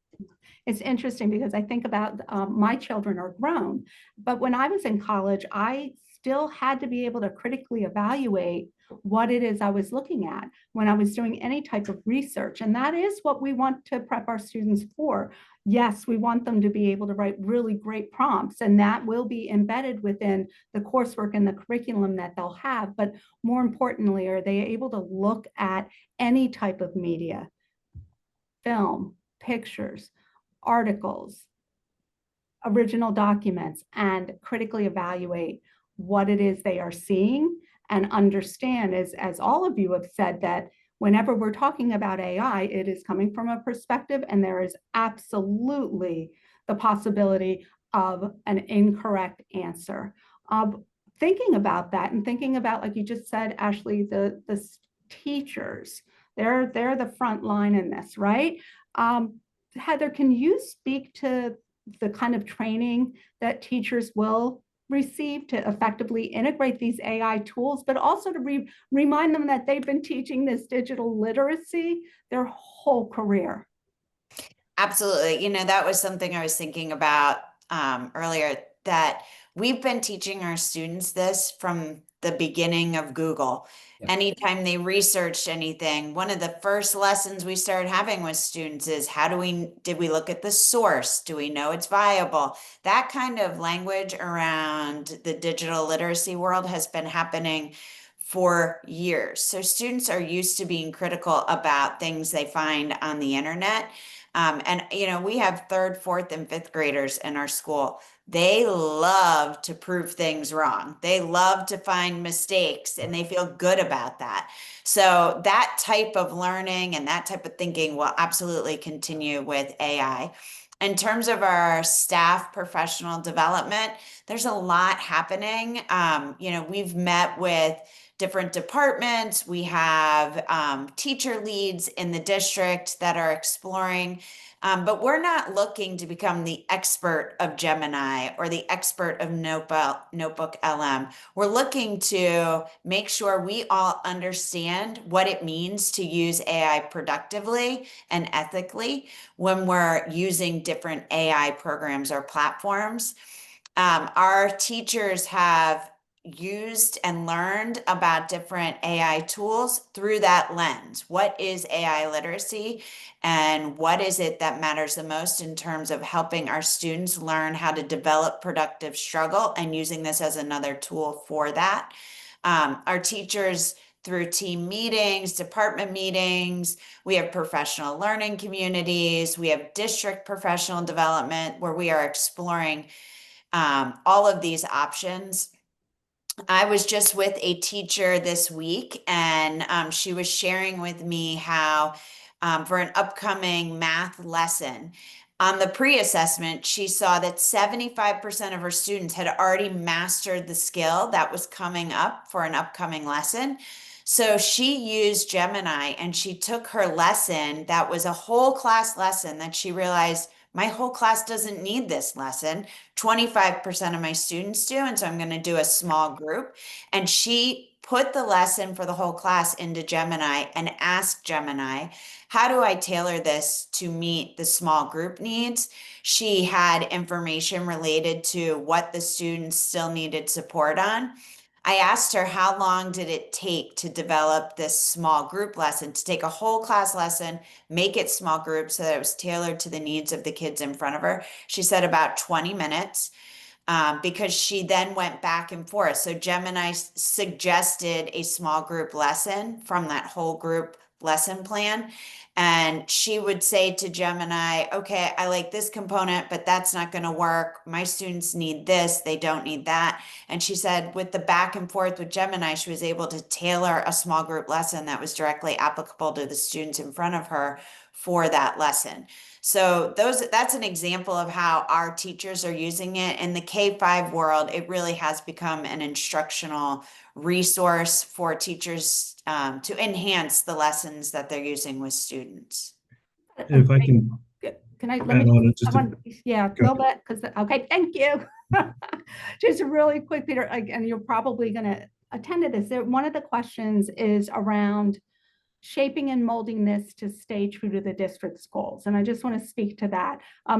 B: It's interesting because I think about my children are grown, but when I was in college, I still had to be able to critically evaluate what it is I was looking at when I was doing any type of research. And that is what we want to prep our students for. Yes, we want them to be able to write really great prompts, and that will be embedded within the coursework and the curriculum that they'll have. But more importantly, are they able to look at any type of media, film, pictures, articles, original documents, and critically evaluate what it is they are seeing, and understand, as all of you have said, that whenever we're talking about AI, it is coming from a perspective, and there is absolutely the possibility of an incorrect answer. Thinking about that, and thinking about, like you just said, Ashley, the teachers, they're the front line in this, right? Heather, can you speak to the kind of training that teachers will receive to effectively integrate these AI tools, but also to remind them that they've been teaching this digital literacy their whole career?
F: Absolutely. You know, that was something I was thinking about earlier, that we've been teaching our students this from the beginning of Google.
E: Yeah.
F: Anytime they researched anything, one of the first lessons we started having with students is, did we look at the source? Do we know it's viable? That kind of language around the digital literacy world has been happening for years. So students are used to being critical about things they find on the internet. And, you know, we have third, fourth, and fifth graders in our school. They love to prove things wrong. They love to find mistakes, and they feel good about that. So that type of learning and that type of thinking will absolutely continue with AI. In terms of our staff professional development, there's a lot happening. We've met with different departments. We have teacher leads in the district that are exploring, but we're not looking to become the expert of Gemini or the expert of Notebook LM. We're looking to make sure we all understand what it means to use AI productively and ethically when we're using different AI programs or platforms. Our teachers have used and learned about different AI tools through that lens. What is AI literacy, and what is it that matters the most in terms of helping our students learn how to develop productive struggle and using this as another tool for that? Our teachers, through team meetings, department meetings, we have professional learning communities, we have district professional development where we are exploring all of these options. I was just with a teacher this week, and she was sharing with me how for an upcoming math lesson, on the pre-assessment, she saw that 75% of her students had already mastered the skill that was coming up for an upcoming lesson. So she used Gemini and she took her lesson that was a whole class lesson that she realized my whole class doesn't need this lesson. 25% of my students do. And so I'm going to do a small group. And she put the lesson for the whole class into Gemini and asked Gemini, how do I tailor this to meet the small group needs? She had information related to what the students still needed support on. I asked her how long did it take to develop this small group lesson, to take a whole class lesson, make it small groups so that it was tailored to the needs of the kids in front of her. She said about 20 minutes. Because she then went back and forth. So Gemini suggested a small group lesson from that whole group lesson plan. And she would say to Gemini, okay, I like this component, but that's not going to work. My students need this, they don't need that. And she said with the back and forth with Gemini, she was able to tailor a small group lesson that was directly applicable to the students in front of her for that lesson. So that's an example of how our teachers are using it. In the K-5 world, it really has become an instructional resource for teachers to enhance the lessons that they're using with students.
C: If I can
B: I, let
C: add
B: me,
C: on it just
B: I
C: a-
B: want, yeah, a little bit, because, okay, thank you. Just really quick, Peter, and you're probably going to attend to this. One of the questions is around shaping and molding this to stay true to the district's goals. And I just want to speak to that.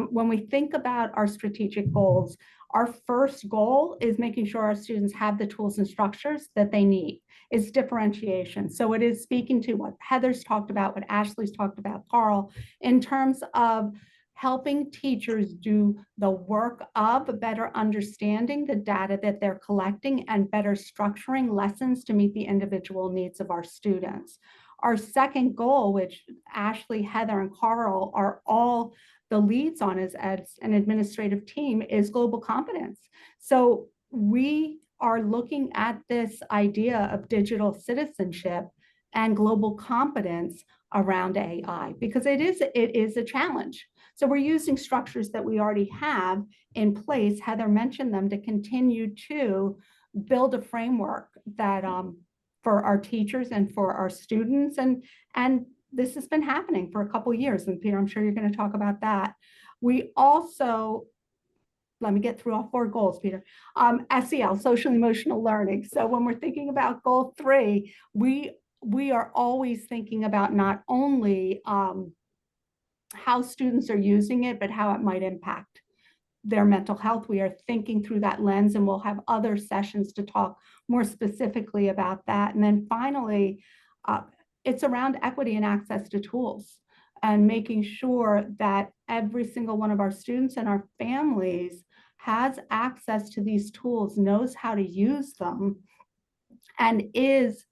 B: When we think about our strategic goals, our first goal is making sure our students have the tools and structures that they need. It's differentiation. So it is speaking to what Heather's talked about, what Ashley's talked about, Carl, in terms of helping teachers do the work of better understanding the data that they're collecting and better structuring lessons to meet the individual needs of our students. Our second goal, which Ashley, Heather, and Carl are all the leads on as an administrative team, is global competence. So we are looking at this idea of digital citizenship and global competence around AI because it is a challenge. So we're using structures that we already have in place. Heather mentioned them to continue to build a framework that for our teachers and for our students. And this has been happening for a couple of years. And Peter, I'm sure you're going to talk about that. We also, let me get through all 4 goals, Peter. SEL, social emotional learning. So when we're thinking about goal 3, we are always thinking about not only how students are using it, but how it might impact their mental health. We are thinking through that lens, and we'll have other sessions to talk more specifically about that. And then finally, it's around equity and access to tools and making sure that every single one of our students and our families has access to these tools, knows how to use them, and is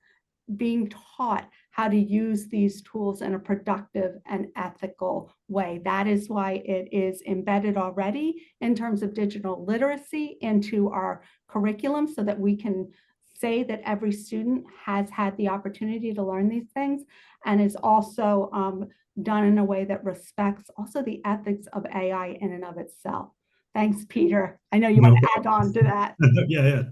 B: being taught how to use these tools in a productive and ethical way. That is why it is embedded already in terms of digital literacy into our curriculum so that we can say that every student has had the opportunity to learn these things and is also done in a way that respects also the ethics of AI in and of itself. Thanks, Peter. I know you
C: No
B: want to add
C: problem.
B: on to that.
C: Yeah.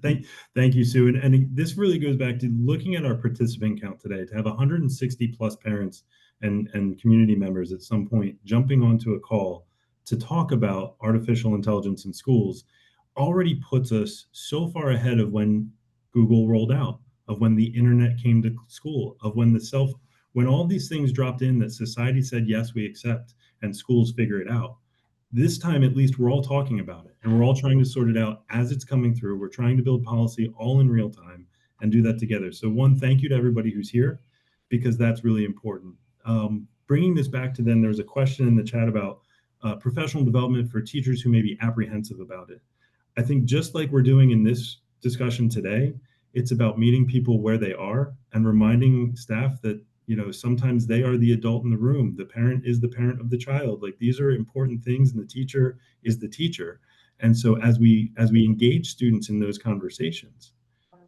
C: Thank you, Sue. And this really goes back to looking at our participant count today, to have 160 plus parents and community members at some point jumping onto a call to talk about artificial intelligence in schools already puts us so far ahead of when Google rolled out, of when the internet came to school, of when all these things dropped in that society said, yes, we accept, and schools figure it out. This time, at least, we're all talking about it and we're all trying to sort it out as it's coming through. We're trying to build policy all in real time and do that together. So one, thank you to everybody who's here, because that's really important. Bringing this back to then, there's a question in the chat about professional development for teachers who may be apprehensive about it. I think just like we're doing in this discussion today, it's about meeting people where they are and reminding staff that, you know, sometimes they are the adult in the room. The parent is the parent of the child. Like, these are important things, and the teacher is the teacher. And so as we engage students in those conversations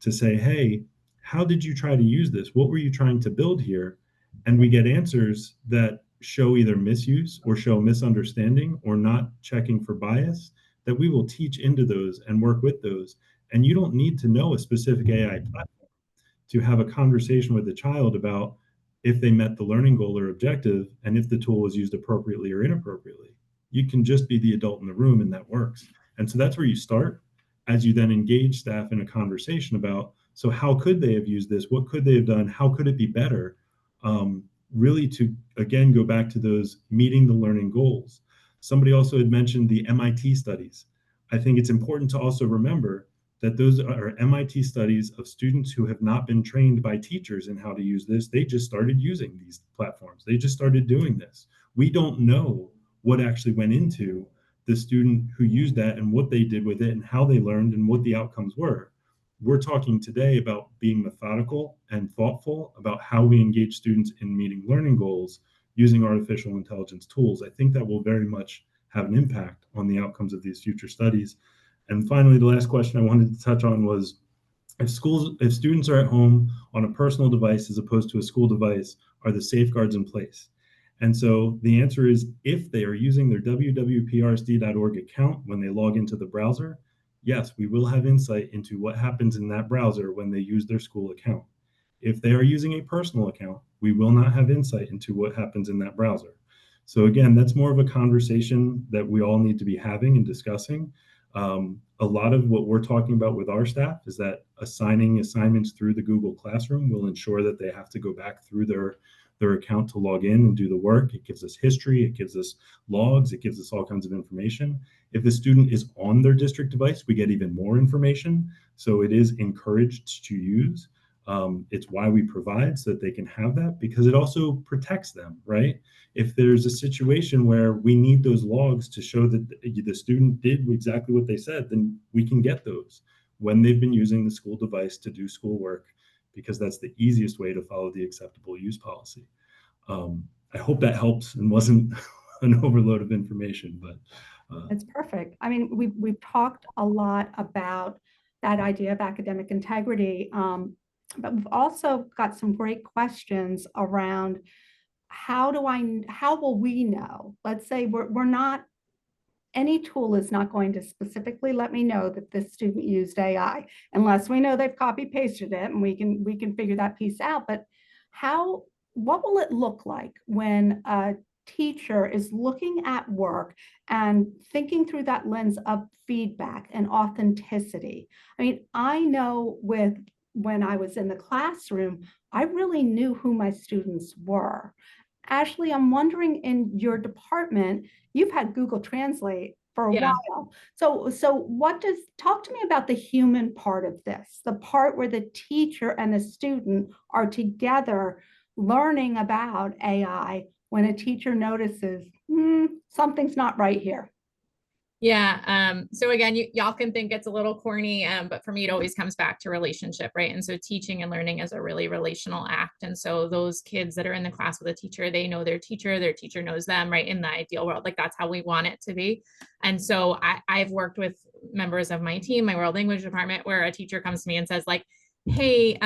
C: to say, hey, how did you try to use this? What were you trying to build here? And we get answers that show either misuse or show misunderstanding or not checking for bias, that we will teach into those and work with those. And you don't need to know a specific AI platform to have a conversation with the child about if they met the learning goal or objective and if the tool was used appropriately or inappropriately. You can just be the adult in the room, and that works. And so that's where you start, as you then engage staff in a conversation about, so how could they have used this? What could they have done? How could it be better? Really to, again, go back to those meeting the learning goals. Somebody also had mentioned the MIT studies. I think it's important to also remember that those are MIT studies of students who have not been trained by teachers in how to use this. They just started using these platforms. They just started doing this. We don't know what actually went into the student who used that and what they did with it and how they learned and what the outcomes were. We're talking today about being methodical and thoughtful about how we engage students in meeting learning goals using artificial intelligence tools. I think that will very much have an impact on the outcomes of these future studies. And finally, the last question I wanted to touch on was, if students are at home on a personal device as opposed to a school device, are the safeguards in place? And so the answer is, if they are using their www.prsd.org account when they log into the browser, yes, we will have insight into what happens in that browser when they use their school account. If they are using a personal account, we will not have insight into what happens in that browser. So again, that's more of a conversation that we all need to be having and discussing. A lot of what we're talking about with our staff is that assigning assignments through the Google Classroom will ensure that they have to go back through their account to log in and do the work. It gives us history, it gives us logs, it gives us all kinds of information. If the student is on their district device, we get even more information. So it is encouraged to use. It's why we provide, so that they can have that, because it also protects them, right? If there's a situation where we need those logs to show that the student did exactly what they said, then we can get those when they've been using the school device to do schoolwork, because that's the easiest way to follow the acceptable use policy. I hope that helps and wasn't an overload of information, but
B: it's perfect. I mean, we've talked a lot about that idea of academic integrity, but we've also got some great questions around how will we know? Let's say we're not, any tool is not going to specifically let me know that this student used AI unless we know they've copy pasted it, and we can figure that piece out. But what will it look like when a teacher is looking at work and thinking through that lens of feedback and authenticity? I mean, I know when I was in the classroom, I really knew who my students were. Ashley, I'm wondering, in your department, you've had Google Translate for a while. So talk to me about the human part of this, the part where the teacher and the student are together learning about AI when a teacher notices something's not right here.
D: Yeah. So again, y'all can think it's a little corny, but for me, it always comes back to relationship, right? And so teaching and learning is a really relational act. And so those kids that are in the class with a teacher, they know their teacher knows them, right? In the ideal world, like that's how we want it to be. And so I've worked with members of my team, my world language department, where a teacher comes to me and says, like, hey,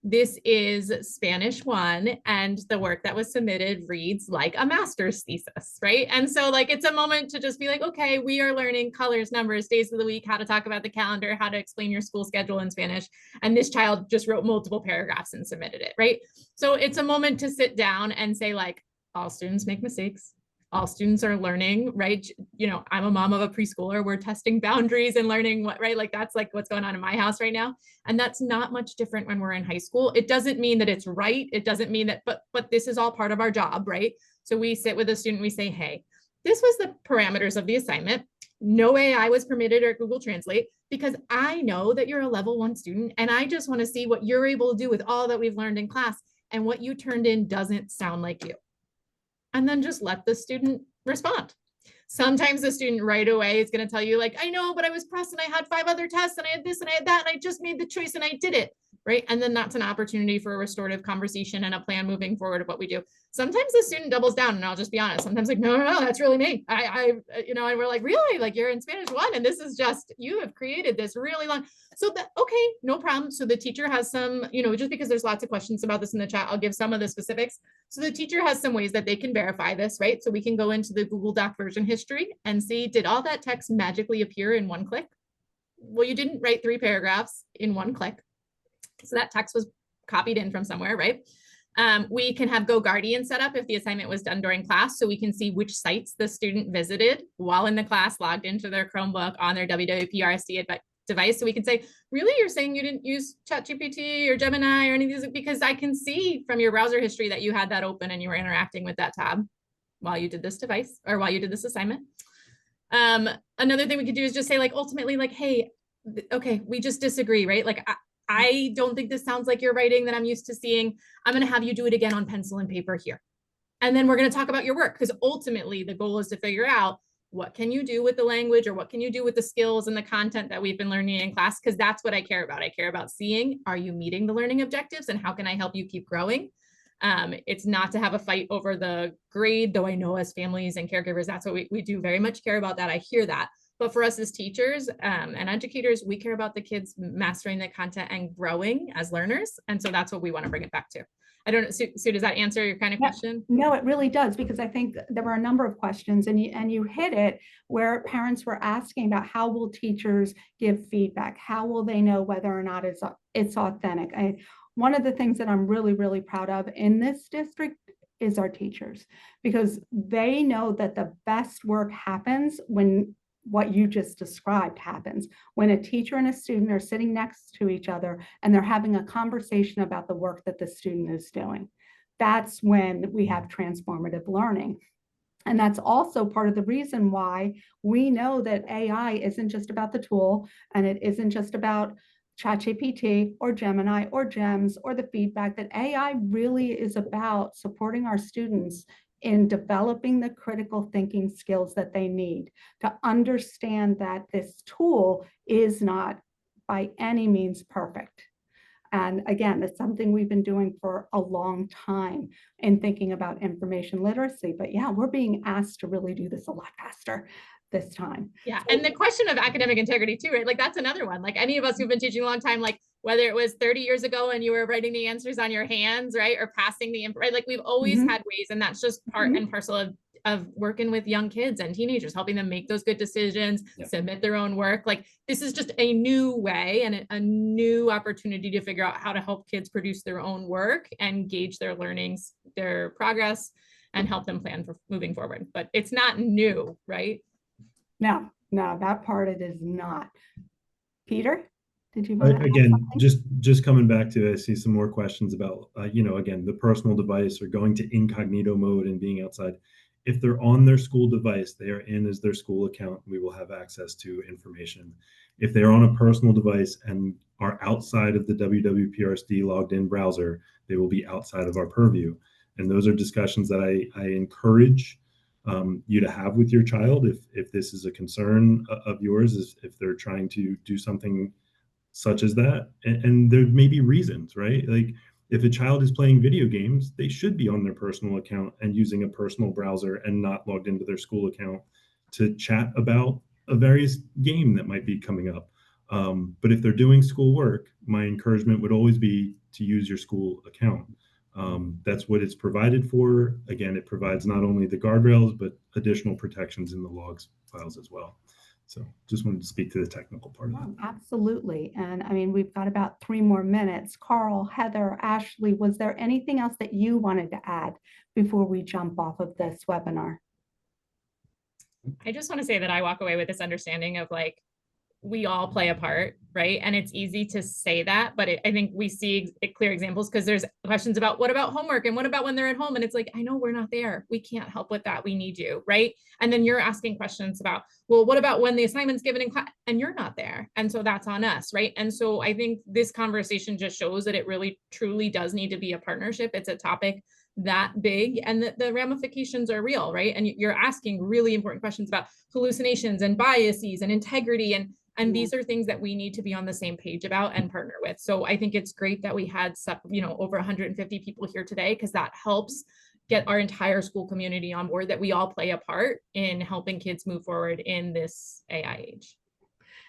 D: this is Spanish 1, and the work that was submitted reads like a master's thesis, right? And so like, it's a moment to just be like, okay, we are learning colors, numbers, days of the week, how to talk about the calendar, how to explain your school schedule in Spanish. And this child just wrote multiple paragraphs and submitted it, right? So it's a moment to sit down and say like, all students make mistakes. All students are learning, right? You know, I'm a mom of a preschooler. We're testing boundaries and learning what, right? Like that's like what's going on in my house right now. And that's not much different when we're in high school. It doesn't mean that it's right. It doesn't mean that, but this is all part of our job, right? So we sit with a student, we say, hey, this was the parameters of the assignment. No AI was permitted or Google Translate, because I know that you're a level 1 student and I just want to see what you're able to do with all that we've learned in class, and what you turned in doesn't sound like you. And then just let the student respond. Sometimes the student right away is going to tell you like, I know, but I was pressed and I had 5 other tests and I had this and I had that and I just made the choice and I did it, right? And then that's an opportunity for a restorative conversation and a plan moving forward of what we do. Sometimes the student doubles down, and I'll just be honest. Sometimes like, no, that's really me. You know, and we're like, really? Like you're in Spanish 1 and this is just, you have created this really long. So that, okay, no problem. So the teacher has some, you know, just because there's lots of questions about this in the chat, I'll give some of the specifics. So the teacher has some ways that they can verify this, right? So we can go into the Google Doc version history and see, did all that text magically appear in one click? Well, you didn't write 3 paragraphs in one click. So that text was copied in from somewhere, right? We can have GoGuardian set up if the assignment was done during class, so we can see which sites the student visited while in the class, logged into their Chromebook on their WWPRSD device. So we can say, really, you're saying you didn't use ChatGPT or Gemini or any of these, because I can see from your browser history that you had that open and you were interacting with that tab while you did this device or while you did this assignment. Another thing we could do is just say like, ultimately like, hey, okay, we just disagree, right? Like I don't think this sounds like your writing that I'm used to seeing. I'm going to have you do it again on pencil and paper here. And then we're going to talk about your work, because ultimately the goal is to figure out what can you do with the language, or what can you do with the skills and the content that we've been learning in class, because that's what I care about. I care about seeing, are you meeting the learning objectives, and how can I help you keep growing? It's not to have a fight over the grade, though I know as families and caregivers, that's what we do very much care about that. I hear that. But for us as teachers and educators, we care about the kids mastering the content and growing as learners. And so that's what we want to bring it back to. I don't know, Sue, does that answer your kind of question?
B: No, it really does, because I think there were a number of questions, and you hit it, where parents were asking about how will teachers give feedback? How will they know whether or not it's authentic? One of the things that I'm really, really proud of in this district is our teachers, because they know that the best work happens when what you just described happens, when a teacher and a student are sitting next to each other and they're having a conversation about the work that the student is doing. That's when we have transformative learning. And that's also part of the reason why we know that AI isn't just about the tool, and it isn't just about ChatGPT or Gemini or GEMS or the feedback. That AI really is about supporting our students in developing the critical thinking skills that they need to understand that this tool is not by any means perfect. And again, it's something we've been doing for a long time in thinking about information literacy. But yeah, we're being asked to really do this a lot faster this time.
D: Yeah. And the question of academic integrity too, right? Like that's another one. Like any of us who've been teaching a long time, like whether it was 30 years ago and you were writing the answers on your hands, right? Or passing the, right? Like we've always had ways, and that's just part and parcel of working with young kids and teenagers, helping them make those good decisions, submit their own work. Like this is just a new way and a new opportunity to figure out how to help kids produce their own work and gauge their learnings, their progress, and help them plan for moving forward. But it's not new, right?
B: No, that part it is not. Peter, did you want to
C: again, just coming back to, I see some more questions about, you know, again, the personal device or going to incognito mode and being outside. If they're on their school device, they are in as their school account, we will have access to information. If they're on a personal device and are outside of the WWPRSD logged in browser, they will be outside of our purview. And those are discussions that I encourage you to have with your child if this is a concern of yours, if they're trying to do something such as that. And there may be reasons, right? Like if a child is playing video games, they should be on their personal account and using a personal browser and not logged into their school account to chat about a various game that might be coming up. But if they're doing schoolwork, my encouragement would always be to use your school account. That's what it's provided for. Again, it provides not only the guardrails, but additional protections in the logs files as well. So just wanted to speak to the technical part of that.
B: Absolutely. And I mean, we've got about 3 more minutes. Carl, Heather, Ashley, was there anything else that you wanted to add before we jump off of this webinar?
D: I just want to say that I walk away with this understanding of like, we all play a part, right? And it's easy to say that, but I think we see clear examples because there's questions about what about homework and what about when they're at home? And it's like, I know we're not there. We can't help with that. We need you, right? And then you're asking questions about, well, what about when the assignment's given in class and you're not there? And so that's on us, right? And so I think this conversation just shows that it really truly does need to be a partnership. It's a topic that big and the ramifications are real, right? And you're asking really important questions about hallucinations and biases and integrity and these are things that we need to be on the same page about and partner with. So I think it's great that we had, over 150 people here today, because that helps get our entire school community on board that we all play a part in helping kids move forward in this AI age.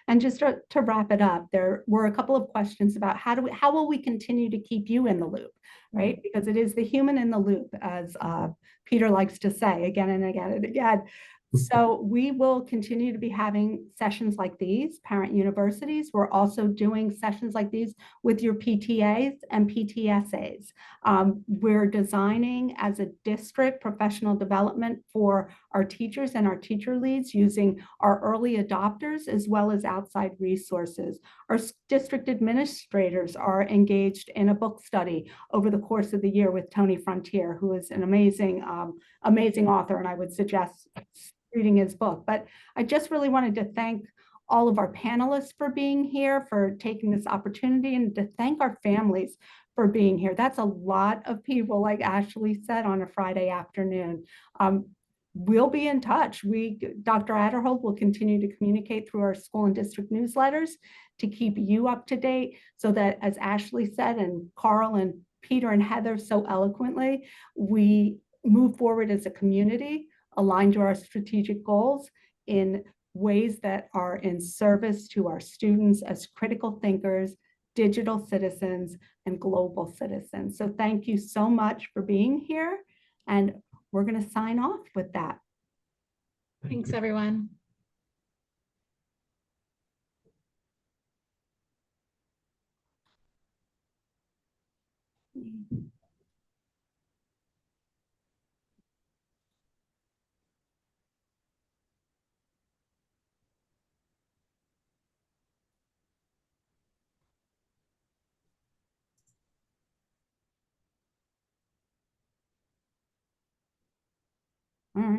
B: And just to wrap it up, there were a couple of questions about how will we continue to keep you in the loop, right? Because it is the human in the loop, as Peter likes to say again and again and again. So we will continue to be having sessions like these, parent universities. We're also doing sessions like these with your PTAs and PTSAs. We're designing as a district professional development for our teachers and our teacher leads using our early adopters as well as outside resources. Our district administrators are engaged in a book study over the course of the year with Tony Frontier, who is an amazing author, and I would suggest reading his book. But I just really wanted to thank all of our panelists for being here, for taking this opportunity, and to thank our families for being here. That's a lot of people, like Ashley said, on a Friday afternoon. We'll be in touch. Dr. Adderhold will continue to communicate through our school and district newsletters to keep you up to date so that, as Ashley said, and Carl and Peter and Heather so eloquently, we move forward as a community aligned to our strategic goals in ways that are in service to our students as critical thinkers, digital citizens, and global citizens. So thank you so much for being here. And we're going to sign off with that.
D: Thanks, everyone.
B: All right.